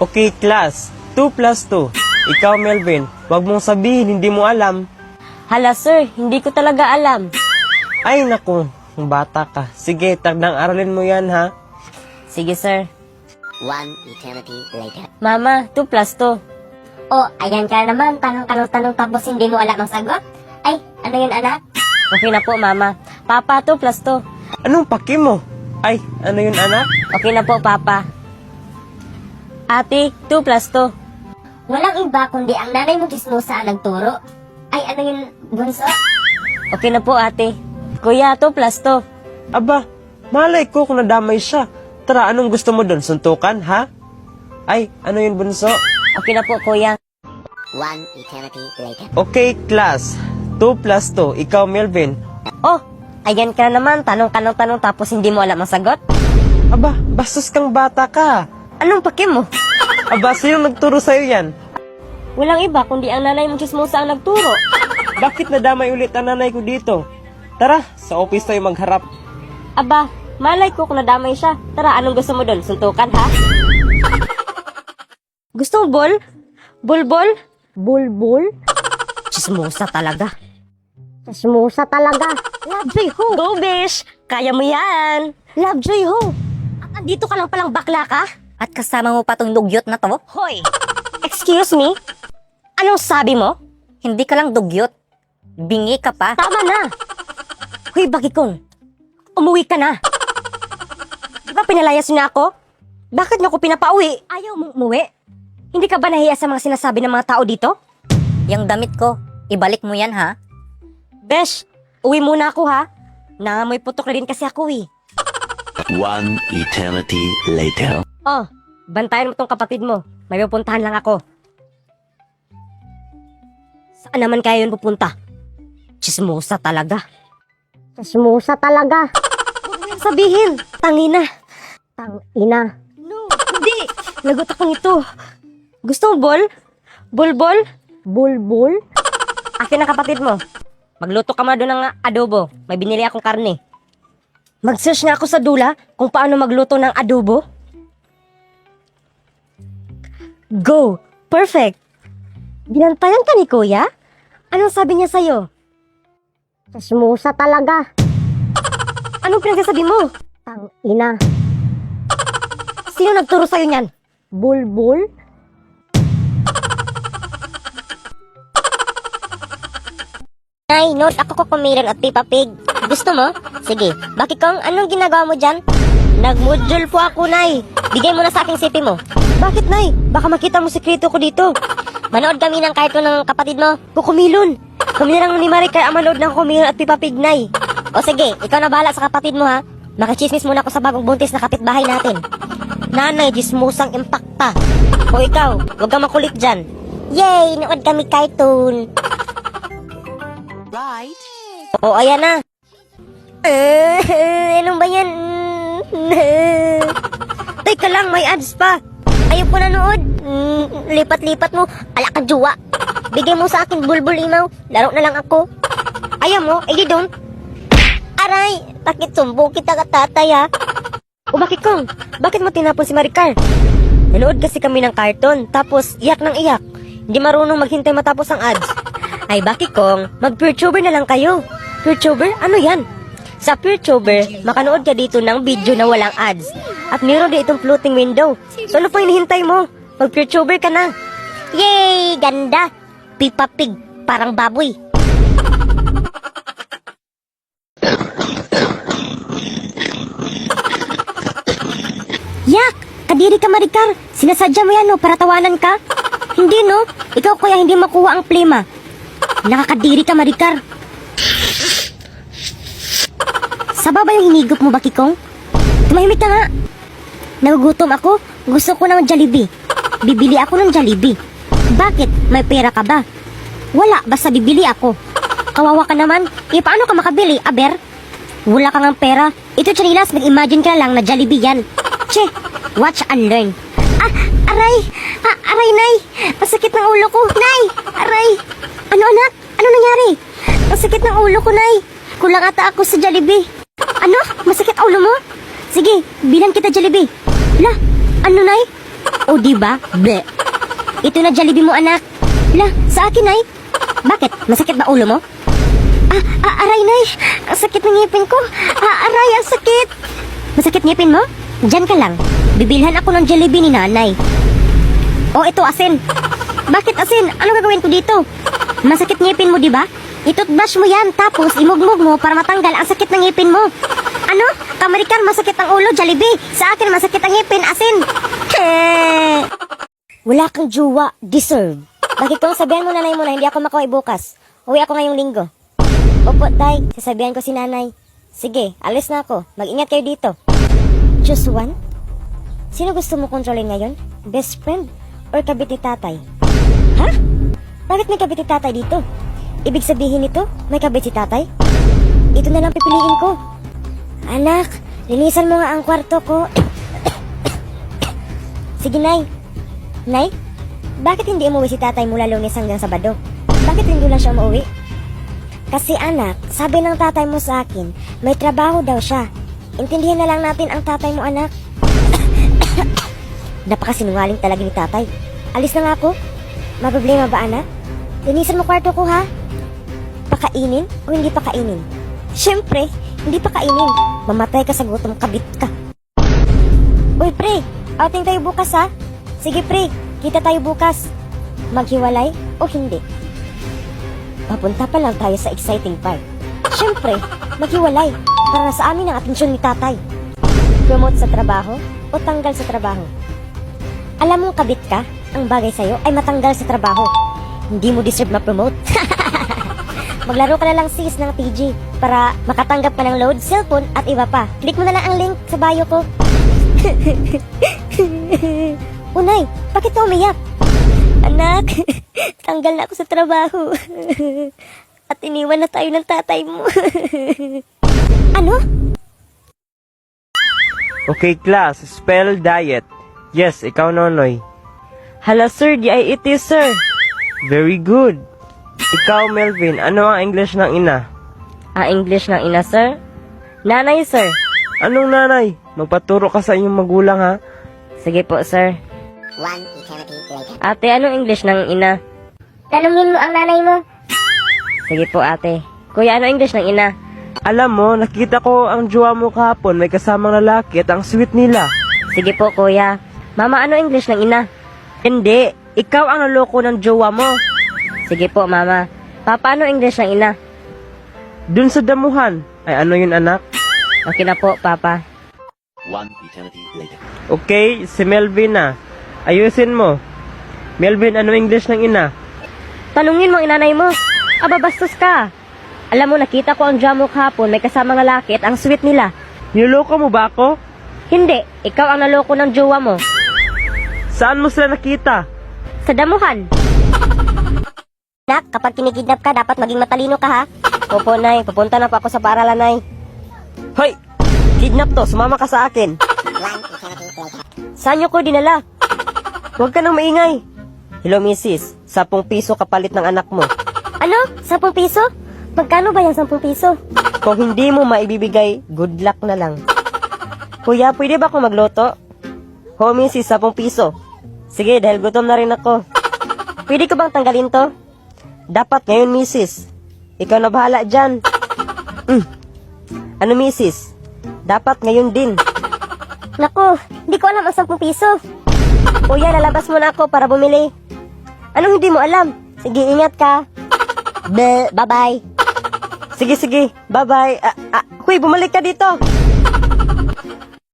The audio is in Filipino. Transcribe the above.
Okay, class. 2 plus 2. Ikaw, Melvin, wag mong sabihin hindi mo alam. Hala sir, hindi ko talaga alam. Ay, naku, bata ka. Sige, tagdang aralin mo yan, ha? Sige sir. One eternity later. Mama, 2 plus 2. Oh, ayan ka naman, tanong-tanong tapos hindi mo alam ang sagot? Ay, ano yun anak? Okay na po mama. Papa, 2 plus 2. Anong paki mo? Ay, ano yun, anak? Okay na po papa. Ate, 2 plus 2. Walang iba kundi ang nanay mo chismosa ang nagturo. Ay, ano yun, bunso? Okay na po ate. Kuya, 2 plus 2. Aba, malay ko kung nadamay siya. Tara, anong gusto mo doon? Suntukan, ha? Ay, ano yun, bunso? Okay na po kuya. One eternity later. Okay, class. 2 plus 2. Ikaw, Melvin. Oh, ayan ka na naman. Tanong tapos hindi mo alam ang sagot? Aba, bastos kang bata ka. Anong pake mo? Aba, sino nagturo sa'yo yan? Walang iba kundi ang nanay mong chismosa ang nagturo. Bakit nadamay ulit ang nanay ko dito? Tara, sa office tayo magharap. Aba, malay ko kung nadamay siya. Tara, anong gusto mo doon? Suntukan ha? Gusto mo bol? Bol? Bol? Chismosa talaga. Chismosa talaga. Lovejoy ho! Go, bish! Kaya mo yan! Lovejoy ho! Andito ka lang palang bakla ka? At kasama mo pa tong dugyot na to? Hoy! Excuse me? Anong sabi mo? Hindi ka lang dugyot. Bingi ka pa. Tama na! Hoy, Bakikon! Umuwi ka na! Di ba pinalayas niyo na ako? Bakit niyo ako pinapauwi? Ayaw mong umuwi? Hindi ka ba nahiya sa mga sinasabi ng mga tao dito? Yung damit ko, ibalik mo yan ha? Besh, uwi muna ako ha. Nangamoy putok na rin kasi ako eh. One eternity later. Oh, bantayan mo tong kapatid mo. May pupuntahan lang ako. Saan naman kaya yun pupunta? Chismosa talaga. Chismosa talaga. Huwag mo yung sabihin. Tangina. Tangina. No, hindi. Lagot ako nito. Gusto mo bol? Bol? Bulbul? Akin ang kapatid mo. Magluto ka muna doon ng adobo. May binili akong karne. Mag-search nga ako sa dula kung paano magluto ng adobo. Go! Perfect! Binantayan ka ni Kuya? Anong sabi niya sa'yo? Chismosa talaga. Anong pinagsasabi mo? Tangina. Sino nagturo sa'yo niyan? Bulbul? Nay, note ako kukumilan at Peppa Pig. Gusto mo? Sige. Bakit kong anong ginagawa mo dyan? Nag-module po ako, Nay. Bigay mo na sa aking sipi mo. Bakit, Nay? Baka makita mo sekreto ko dito. Manood kami ng cartoon ng kapatid mo. Kukumilon. Kami na lang ni Maricar ang manood ng Kukumilon at Peppa Pig, Nay. O sige, ikaw na bahala sa kapatid mo ha. Makichismis muna ako sa bagong buntis na kapitbahay natin. Nanay, dismusang impacta. O ikaw, huwag kang makulit dyan. Yay! Nood kami cartoon. Right? O, ayan na. Anong ba yan? Teka lang, may ads pa. Ayaw ko nanood. Lipat-lipat mo. Ala ka, juwa. Bigay mo sa akin bulbul imaw. Laro na lang ako. Ayaw mo? Eh, don't. Aray, takit sumbo kita ka tatay ha. O bakit kong? Bakit mo tinapon si Maricar? Nanood kasi kami ng cartoon. Tapos, iyak ng iyak. Hindi marunong maghintay matapos ang ads. Ay bakit kong, mag-PureTuber na lang kayo. PureTuber? Ano yan? Sa PureTuber, makanood ka dito ng video na walang ads. At meron din itong floating window. So ano pa hinihintay mo? Mag-PureTuber ka na. Yay! Ganda! Peppa Pig, parang baboy. Yak! Kadiri ka, Maricar. Sinasadya mo yan, no? Para tawanan ka? Hindi, no? Ikaw kaya hindi makuha ang plema. Nakakadiri ka, Maricar. Saba ba yung hinigop mo, Bakikong? Tumahimik ka nga. Nagugutom ako. Gusto ko ng Jollibee. Bibili ako ng Jollibee. Bakit? May pera ka ba? Wala, basta bibili ako. Kawawa ka naman. Paano ka makabili, aber? Wala ka ng pera. Ito, Chanilas, nag-imagine ka lang na Jollibee yan. Che, watch and learn. Aray! Aray, Nay! Masakit ng ulo ko, Nay! Aray! Ano, anak? Ano nangyari? Masakit ng ulo ko, Nay. Kulang ata ako sa Jollibee. Ano? Masakit ulo mo? Sige, bilang kita Jollibee. La, ano, Nay? O diba? Bleh. Ito na Jollibee mo, anak. La, sa akin, Nay. Bakit? Masakit ba ulo mo? Aray, Nay. Ang sakit ng ngipin ko. Aray, ang sakit. Masakit ngipin mo? Diyan ka lang. Bibilhan ako ng Jollibee ni Nanay. O, ito, asin. Bakit asin? Ano gagawin ko dito? Masakit ngipin mo, di ba? Itutbrush mo yan, tapos imugmog mo para matanggal ang sakit ng ngipin mo. Ano? Kamarikan, masakit ang ulo, Jollibee. Sa akin, masakit ang ngipin, asin. Wala kang jowa, deserve. Bakit kung sabihan mo nanay mo na hindi ako makauwi bukas? Uwi ako ngayong linggo. Opo, tay. Sasabihan ko si nanay. Sige, alis na ako. Mag-ingat kayo dito. Just one? Sino gusto mo kontrolin ngayon? Best friend or kabit ni tatay? Ha? Bakit may kabit ni tatay dito? Ibig sabihin nito, may kabit si tatay? Ito na lang pipiliin ko. Anak, linisan mo nga ang kwarto ko. Sige, Nay. Nay, bakit hindi umuwi si tatay mula Lunes hanggang Sabado? Bakit hindi lang siya umuwi? Kasi anak, sabi ng tatay mo sa akin, may trabaho daw siya. Intindihan na lang natin ang tatay mo, anak. Napakasinungaling talaga ni tatay. Alis na nga ako. May problema ba, anak? Linisan mo kwarto ko, ha? Pakainin o hindi pakainin? Siyempre, hindi pakainin. Mamatay ka sa gutom, kabit ka. Uy, pre, outing tayo bukas, ha? Sige, pre, kita tayo bukas. Maghiwalay o hindi? Papunta pa lang tayo sa exciting part. Siyempre, maghiwalay para sa amin ang atensyon ni tatay. Promote sa trabaho o tanggal sa trabaho? Alam mong kabit ka, ang bagay sa'yo ay matanggal sa trabaho. Hindi mo deserve ma-promote. Maglaro ka na lang sis ng TG para makatanggap ka ng load, cellphone at iba pa. Click mo na lang ang link sa bio ko. Unay, bakit ka umiyak? Anak, tanggal na ako sa trabaho. At iniwan na tayo ng tatay mo. Ano? Okay, class. Spell diet. Yes, ikaw, Nonoy. Hala, sir. Di ay it is, sir. Very good. Ikaw, Melvin. Ano ang English ng ina? Ang English ng ina, sir? Nanay, sir. Anong nanay? Magpaturo ka sa inyong magulang, ha? Sige po, sir. One eternity later. Ate, anong English ng ina? Tanungin mo ang nanay mo. Sige po, ate. Kuya, ano English ng ina? Alam mo, nakita ko ang jowa mo kahapon. May kasamang lalaki at ang sweet nila. Sige po, kuya. Mama, ano English ng ina? Hindi. Ikaw ang naloko ng jowa mo. Sige po, mama. Papa, ano English ng ina? Dun sa damuhan. Ay, ano yun, anak? Okay na po, papa. One eternity later. Okay, si Melvin na. Ayusin mo. Melvin, ano English ng ina? Tanungin mo ang inanay mo. Aba, bastos ka. Alam mo, nakita ko ang jowa mo kahapon. May kasamang lalaki at ang sweet nila. Niloko mo ba ako? Hindi, ikaw ang naloko ng jowa mo. Saan mo sila nakita? Sa damuhan. Nak, kapag kinikidnap ka, dapat maging matalino ka, ha? Opo, Nay. Pupunta na pa ako sa paaralan, Nay. Hoy! Kidnap to, sumama ka sa akin. One eternity later. Saan niyo ko dinala? Huwag ka nang maingay. Hello, Mrs. 10 piso kapalit ng anak mo. Ano? 10 piso? Magkano ba yung 10 piso? Kung hindi mo maibibigay, good luck na lang. Kuya, pwede ba ako magloto? Ho, Mrs. 10 piso. Sige, dahil gutom na rin ako. Pwede ko bang tanggalin to? Dapat ngayon, Mrs. Ikaw na bahala dyan. Ano, Mrs.? Dapat ngayon din. Naku, hindi ko alam ang 10 piso. Kuya, lalabas mo na ako para bumili. Anong hindi mo alam? Sige, ingat ka. Bye-bye. Sige, sige. Bye-bye. Huy, bumalik ka dito.